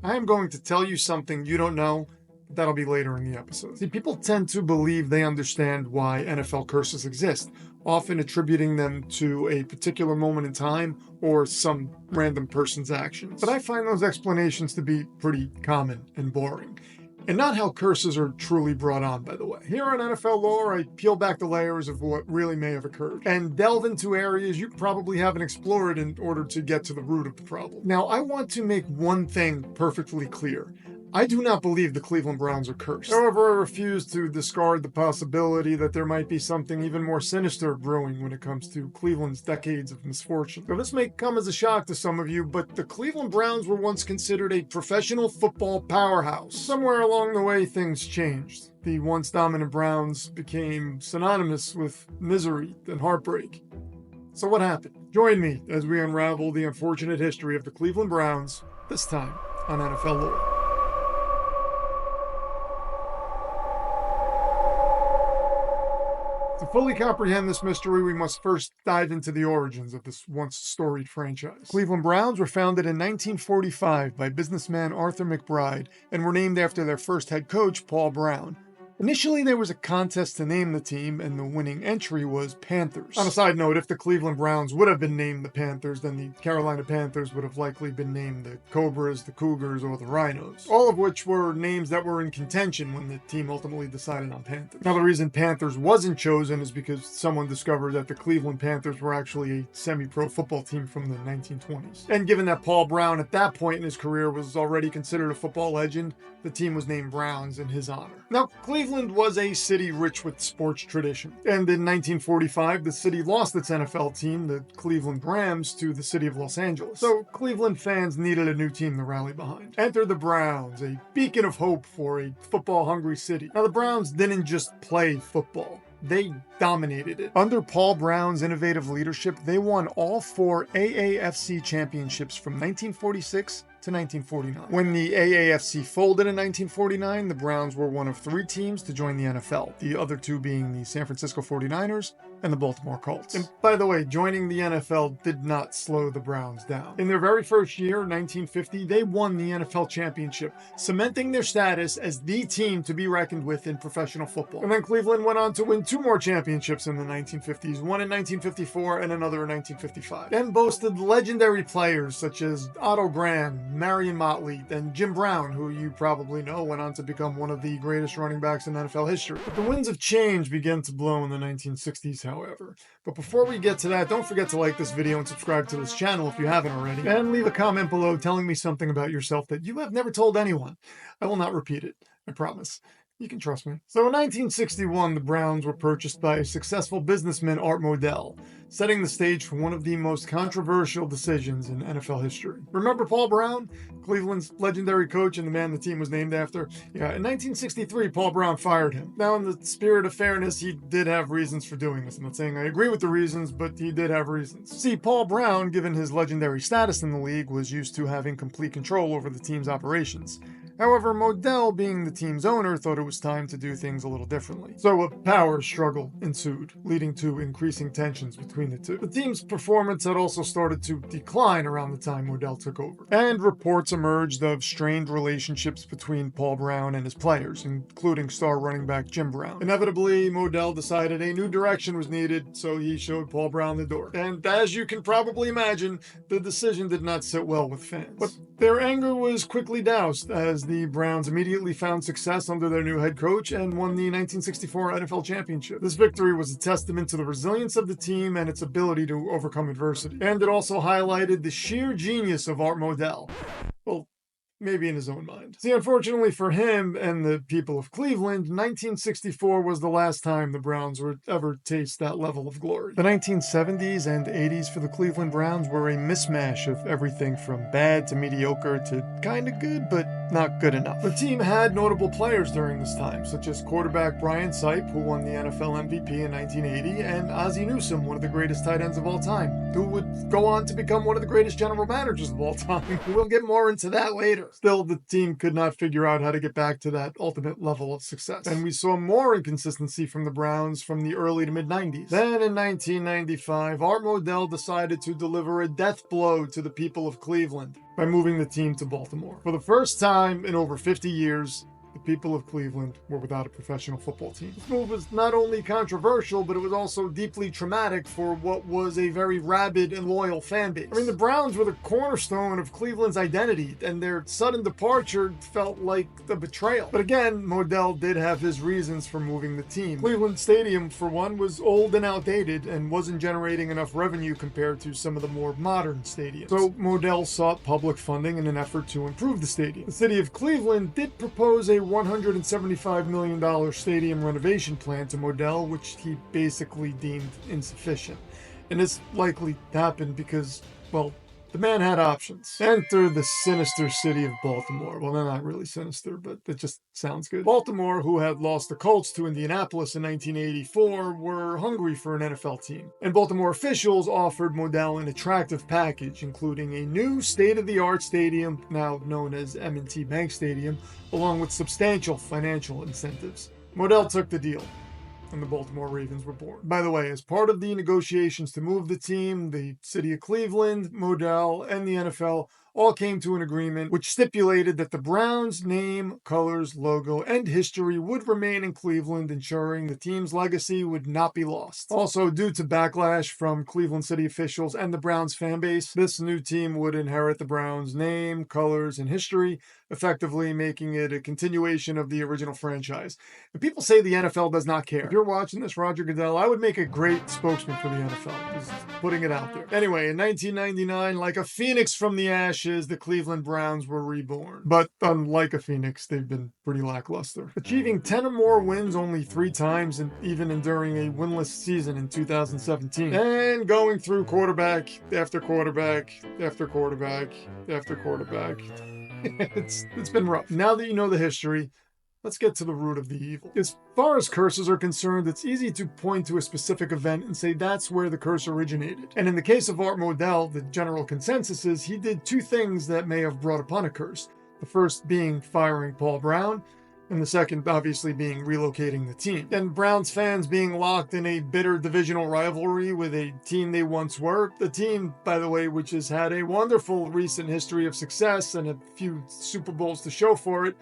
I am going to tell you something you don't know, but that'll be later in the episode. See, people tend to believe they understand why NFL curses exist, often attributing them to a particular moment in time or some random person's actions. But I find those explanations to be pretty common and boring. And not how curses are truly brought on, by the way. Here on NFL Lore, I peel back the layers of what really may have occurred and delve into areas you probably haven't explored in order to get to the root of the problem. Now, I want to make one thing perfectly clear. I do not believe the Cleveland Browns are cursed. However, I refuse to discard the possibility that there might be something even more sinister brewing when it comes to Cleveland's decades of misfortune. Now, this may come as a shock to some of you, but the Cleveland Browns were once considered a professional football powerhouse. Somewhere along the way, things changed. The once dominant Browns became synonymous with misery and heartbreak. So what happened? Join me as we unravel the unfortunate history of the Cleveland Browns, this time on NFL Lore. To fully comprehend this mystery, we must first dive into the origins of this once storied franchise. Cleveland Browns were founded in 1945 by businessman Arthur McBride and were named after their first head coach, Paul Brown. Initially, there was a contest to name the team, and the winning entry was Panthers. On a side note, if the Cleveland Browns would have been named the Panthers, then the Carolina Panthers would have likely been named the Cobras, the Cougars, or the Rhinos, all of which were names that were in contention when the team ultimately decided on Panthers. Now, the reason Panthers wasn't chosen is because someone discovered that the Cleveland Panthers were actually a semi-pro football team from the 1920s. And given that Paul Brown at that point in his career was already considered a football legend, the team was named Browns in his honor. Now, Cleveland was a city rich with sports tradition. And in 1945, the city lost its NFL team, the Cleveland Rams, to the city of Los Angeles. So Cleveland fans needed a new team to rally behind. Enter the Browns, a beacon of hope for a football-hungry city. Now, the Browns didn't just play football. They dominated it. Under Paul Brown's innovative leadership, they won all 4 AAFC championships from 1946 to 1949. When the AAFC folded in 1949, the Browns were one of 3 teams to join the NFL, the other 2 being the San Francisco 49ers and the Baltimore Colts. And by the way, joining the NFL did not slow the Browns down. In their very first year, 1950, they won the NFL championship, cementing their status as the team to be reckoned with in professional football. And then Cleveland went on to win 2 more championships in the 1950s, one in 1954 and another in 1955, and boasted legendary players such as Otto Graham, Marion Motley, and Jim Brown, who you probably know went on to become one of the greatest running backs in NFL history. But the winds of change began to blow in the 1960s, however. But before we get to that, don't forget to like this video and subscribe to this channel if you haven't already, and leave a comment below telling me something about yourself that you have never told anyone. I will not repeat it, I promise. You can trust me. So in 1961, the Browns were purchased by successful businessman Art Modell, setting the stage for one of the most controversial decisions in NFL history. Remember Paul Brown, Cleveland's legendary coach and the man the team was named after? Yeah, in 1963, Paul Brown fired him. Now, in the spirit of fairness, he did have reasons for doing this. I'm not saying I agree with the reasons, but he did have reasons. See, Paul Brown, given his legendary status in the league, was used to having complete control over the team's operations. However, Modell, being the team's owner, thought it was time to do things a little differently. So a power struggle ensued, leading to increasing tensions between the two. The team's performance had also started to decline around the time Modell took over, and reports emerged of strained relationships between Paul Brown and his players, including star running back Jim Brown. Inevitably, Modell decided a new direction was needed, so he showed Paul Brown the door. And as you can probably imagine, the decision did not sit well with fans. But their anger was quickly doused as the Browns immediately found success under their new head coach and won the 1964 NFL championship. This victory was a testament to the resilience of the team and its ability to overcome adversity. And it also highlighted the sheer genius of Art Modell. Well, maybe in his own mind. See, unfortunately for him and the people of Cleveland, 1964 was the last time the Browns would ever taste that level of glory. The 1970s and 80s for the Cleveland Browns were a mismatch of everything from bad to mediocre to kinda good, but not good enough. The team had notable players during this time, such as quarterback Brian Sipe, who won the NFL MVP in 1980, and Ozzie Newsome, one of the greatest tight ends of all time, who would go on to become one of the greatest general managers of all time. We'll get more into that later. Still, the team could not figure out how to get back to that ultimate level of success. And we saw more inconsistency from the Browns from the early to mid-90s. Then in 1995, Art Modell decided to deliver a death blow to the people of Cleveland by moving the team to Baltimore. For the first time in over 50 years, the people of Cleveland were without a professional football team. This move was not only controversial, but it was also deeply traumatic for what was a very rabid and loyal fan base. I mean, the Browns were the cornerstone of Cleveland's identity, and their sudden departure felt like a betrayal. But again, Modell did have his reasons for moving the team. Cleveland Stadium, for one, was old and outdated and wasn't generating enough revenue compared to some of the more modern stadiums. So Modell sought public funding in an effort to improve the stadium. The city of Cleveland did propose a $175 million stadium renovation plan to Modell, which he basically deemed insufficient. And this likely happened because, well, the man had options. Enter the sinister city of Baltimore. Well, they're not really sinister, but it just sounds good. Baltimore, who had lost the Colts to Indianapolis in 1984, were hungry for an NFL team. And Baltimore officials offered Modell an attractive package, including a new state-of-the-art stadium, now known as M&T Bank Stadium, along with substantial financial incentives. Modell took the deal, and the Baltimore Ravens were born. By the way, as part of the negotiations to move the team, the city of Cleveland, Modell, and the NFL all came to an agreement which stipulated that the Browns' name, colors, logo, and history would remain in Cleveland, ensuring the team's legacy would not be lost. Also, due to backlash from Cleveland city officials and the Browns fan base, this new team would inherit the Browns' name, colors, and history, effectively making it a continuation of the original franchise. And people say the NFL does not care. If you're watching this, Roger Goodell, I would make a great spokesman for the NFL. Just putting it out there. Anyway, in 1999, like a phoenix from the ashes, the Cleveland Browns were reborn. But unlike a phoenix, they've been pretty lackluster. Achieving 10 or more wins only 3 times, and even enduring a winless season in 2017. And going through quarterback after quarterback after quarterback after quarterback. It's been rough. Now that you know the history, let's get to the root of the evil. As far as curses are concerned, it's easy to point to a specific event and say that's where the curse originated. And in the case of Art Modell, the general consensus is he did 2 things that may have brought upon a curse. The first being firing Paul Brown, and the second obviously being relocating the team. And Browns fans being locked in a bitter divisional rivalry with a team they once were. The team, by the way, which has had a wonderful recent history of success and a few Super Bowls to show for it,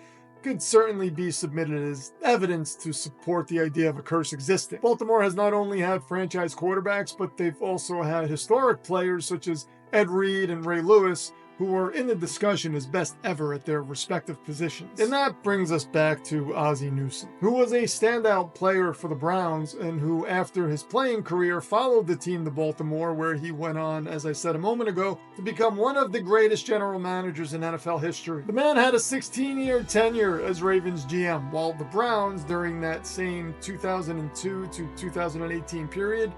could certainly be submitted as evidence to support the idea of a curse existing. Baltimore has not only had franchise quarterbacks, but they've also had historic players such as Ed Reed and Ray Lewis, who are in the discussion as best ever at their respective positions. And that brings us back to Ozzie Newsome, who was a standout player for the Browns and who, after his playing career, followed the team to Baltimore, where he went on, as I said a moment ago, to become one of the greatest general managers in NFL history. The man had a 16-year tenure as Ravens GM, while the Browns, during that same 2002 to 2018 period,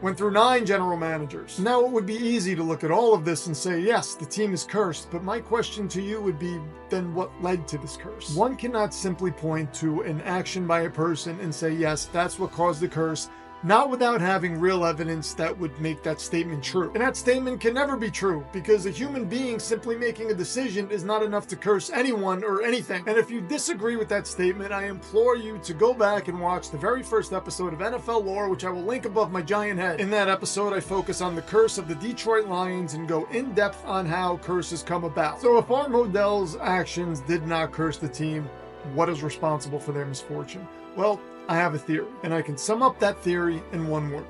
went through 9 general managers. Now, it would be easy to look at all of this and say, yes, the team is cursed, but my question to you would be, then what led to this curse? One cannot simply point to an action by a person and say, yes, that's what caused the curse, not without having real evidence that would make that statement true. And that statement can never be true, because a human being simply making a decision is not enough to curse anyone or anything. And if you disagree with that statement, I implore you to go back and watch the very first episode of NFL Lore, which I will link above my giant head. In that episode, I focus on the curse of the Detroit Lions and go in depth on how curses come about. So if Art Modell's actions did not curse the team, what is responsible for their misfortune? Well, I have a theory, and I can sum up that theory in one word: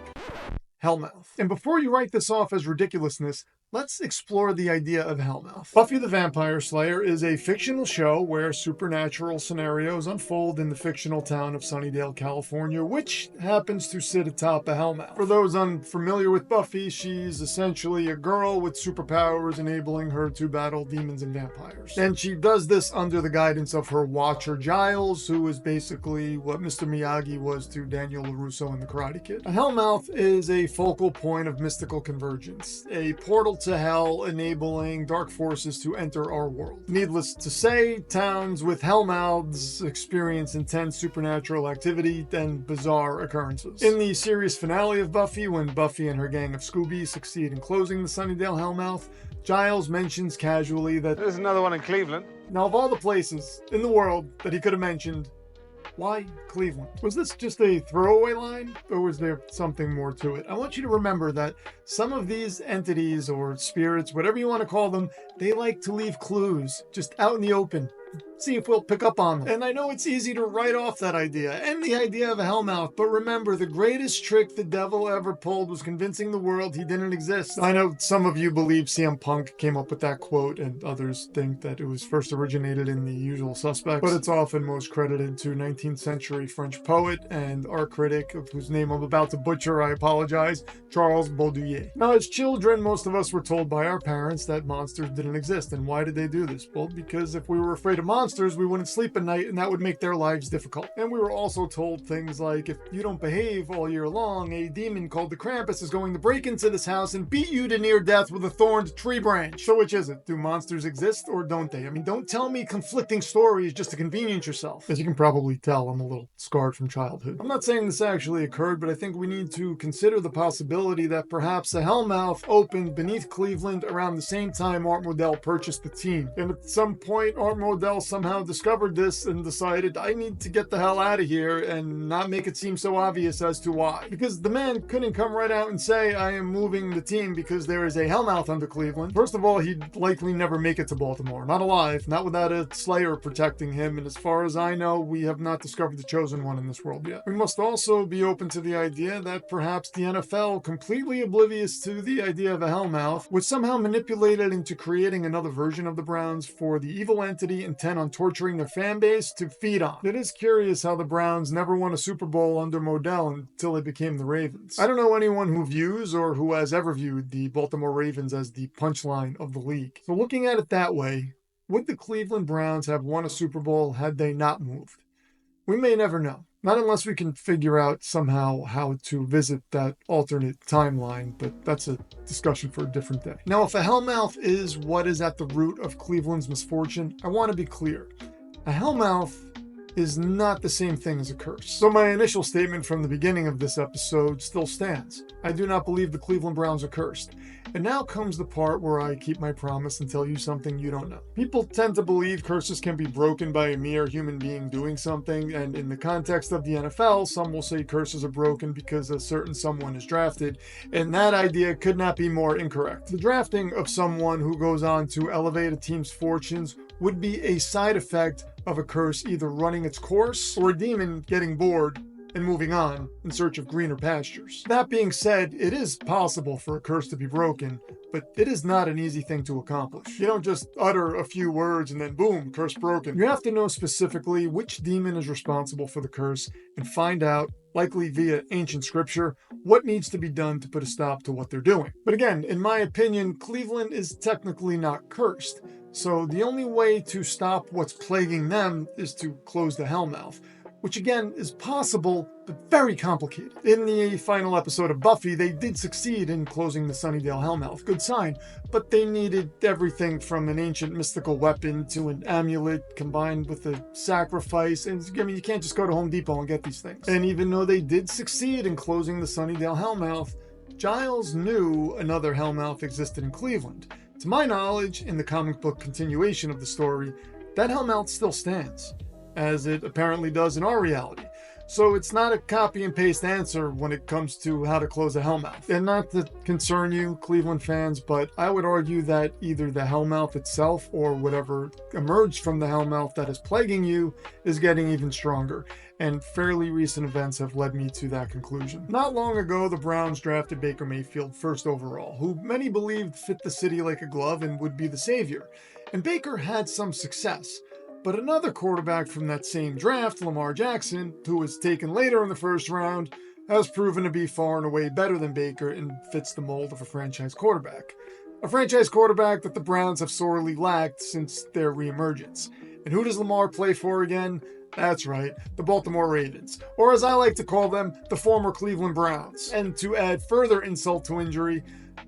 Hellmouth. And before you write this off as ridiculousness, let's explore the idea of Hellmouth. Buffy the Vampire Slayer is a fictional show where supernatural scenarios unfold in the fictional town of Sunnydale, California, which happens to sit atop a Hellmouth. For those unfamiliar with Buffy, she's essentially a girl with superpowers enabling her to battle demons and vampires. And she does this under the guidance of her watcher Giles, who is basically what Mr. Miyagi was to Daniel LaRusso in The Karate Kid. A Hellmouth is a focal point of mystical convergence, a portal to hell enabling dark forces to enter our world. Needless to say, towns with Hellmouths experience intense supernatural activity and bizarre occurrences. In the series finale of Buffy, when Buffy and her gang of Scoobies succeed in closing the Sunnydale Hellmouth, Giles mentions casually that There's another one in Cleveland. now of all the places in the world that he could have mentioned, why Cleveland? Was this just a throwaway line, or was there something more to it? I want you to remember that some of these entities or spirits, whatever you want to call them, they like to leave clues just out in the open. See if we'll pick up on them. And I know it's easy to write off that idea and the idea of a Hellmouth, but remember, the greatest trick the devil ever pulled was convincing the world he didn't exist. I know some of you believe CM Punk came up with that quote, and others think that it was first originated in The Usual Suspects, but it's often most credited to 19th century French poet and art critic, of whose name I'm about to butcher, I apologize, Charles Baudelaire. Now, as children, most of us were told by our parents that monsters didn't exist. And why did they do this? Well, because if we were afraid of monsters, we wouldn't sleep at night, and that would make their lives difficult. And we were also told things like, if you don't behave all year long, a demon called the Krampus is going to break into this house and beat you to near death with a thorned tree branch. So which is it? Do monsters exist or don't they? I mean, don't tell me conflicting stories just to convenience yourself. As you can probably tell, I'm a little scarred from childhood. I'm not saying this actually occurred, but I think we need to consider the possibility that perhaps a Hellmouth opened beneath Cleveland around the same time Art Modell purchased the team. And at some point, Art Modell somehow discovered this and decided, I need to get the hell out of here and not make it seem so obvious as to why. Because the man couldn't come right out and say, I am moving the team because there is a Hellmouth under Cleveland. First of all, he'd likely never make it to Baltimore. Not alive, not without a Slayer protecting him, and as far as I know, we have not discovered the chosen one in this world yet. We must also be open to the idea that perhaps the NFL, completely oblivious to the idea of a Hellmouth, was somehow manipulated into creating another version of the Browns for the evil entity intent on torturing their fan base to feed on. It is curious how the Browns never won a Super Bowl under Modell until they became the Ravens. I don't know anyone who views or who has ever viewed the Baltimore Ravens as the punchline of the league. So looking at it that way, would the Cleveland Browns have won a Super Bowl had they not moved? We may never know. Not unless we can figure out somehow how to visit that alternate timeline, but that's a discussion for a different day. Now, if a Hellmouth is what is at the root of Cleveland's misfortune, I want to be clear. A Hellmouth is not the same thing as a curse. So my initial statement from the beginning of this episode still stands. I do not believe the Cleveland Browns are cursed. And now comes the part where I keep my promise and tell you something you don't know. People tend to believe curses can be broken by a mere human being doing something, and in the context of the NFL, some will say curses are broken because a certain someone is drafted, and that idea could not be more incorrect. The drafting of someone who goes on to elevate a team's fortunes would be a side effect of a curse either running its course or a demon getting bored and moving on in search of greener pastures. That being said, it is possible for a curse to be broken, but it is not an easy thing to accomplish. You don't just utter a few words and then boom, curse broken. You have to know specifically which demon is responsible for the curse and find out, likely via ancient scripture, what needs to be done to put a stop to what they're doing. But again, in my opinion, Cleveland is technically not cursed. So the only way to stop what's plaguing them is to close the Hellmouth, which again is possible, but very complicated. In the final episode of Buffy, they did succeed in closing the Sunnydale Hellmouth. Good sign. But they needed everything from an ancient mystical weapon to an amulet combined with a sacrifice. And I mean, you can't just go to Home Depot and get these things. And even though they did succeed in closing the Sunnydale Hellmouth, Giles knew another Hellmouth existed in Cleveland. To my knowledge, in the comic book continuation of the story, that Hellmouth still stands, as it apparently does in our reality. So it's not a copy and paste answer when it comes to how to close a Hellmouth. And not to concern you, Cleveland fans, but I would argue that either the Hellmouth itself or whatever emerged from the Hellmouth that is plaguing you is getting even stronger. And fairly recent events have led me to that conclusion. Not long ago, the Browns drafted Baker Mayfield first overall, who many believed fit the city like a glove and would be the savior. And Baker had some success. But another quarterback from that same draft, Lamar Jackson, who was taken later in the first round, has proven to be far and away better than Baker and fits the mold of a franchise quarterback. A franchise quarterback that the Browns have sorely lacked since their reemergence. And who does Lamar play for again? That's right, the Baltimore Ravens, or as I like to call them, the former Cleveland Browns. And to add further insult to injury,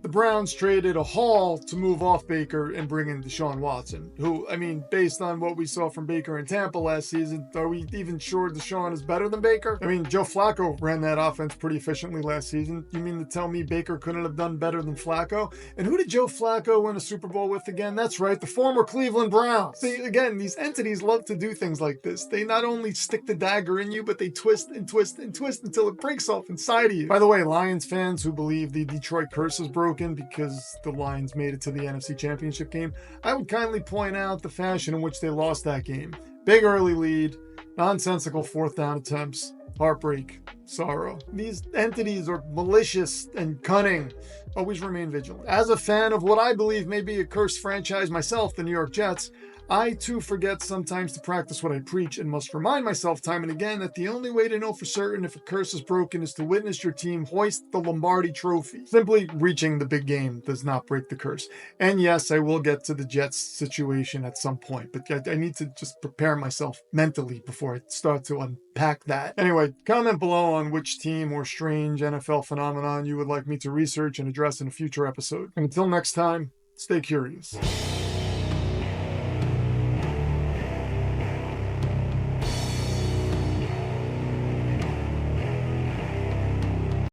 the Browns traded a haul to move off Baker and bring in Deshaun Watson, who, I mean, based on what we saw from Baker in Tampa last season, are we even sure Deshaun is better than Baker? I mean, Joe Flacco ran that offense pretty efficiently last season. You mean to tell me Baker couldn't have done better than Flacco? And who did Joe Flacco win a Super Bowl with again? That's right, the former Cleveland Browns. Again, these entities love to do things like this. They not only stick the dagger in you, but they twist and twist and twist until it breaks off inside of you. By the way, Lions fans who believe the Detroit curse is broken because the Lions made it to the NFC Championship game, I would kindly point out the fashion in which they lost that game. Big early lead, nonsensical fourth down attempts, heartbreak, sorrow. These entities are malicious and cunning. Always remain vigilant. As a fan of what I believe may be a cursed franchise myself, the New York Jets, I too forget sometimes to practice what I preach and must remind myself time and again that the only way to know for certain if a curse is broken is to witness your team hoist the Lombardi Trophy. Simply reaching the big game does not break the curse. And yes, I will get to the Jets situation at some point, but I need to just prepare myself mentally before I start to unpack that. Anyway, comment below on which team or strange NFL phenomenon you would like me to research and address in a future episode. And until next time, stay curious.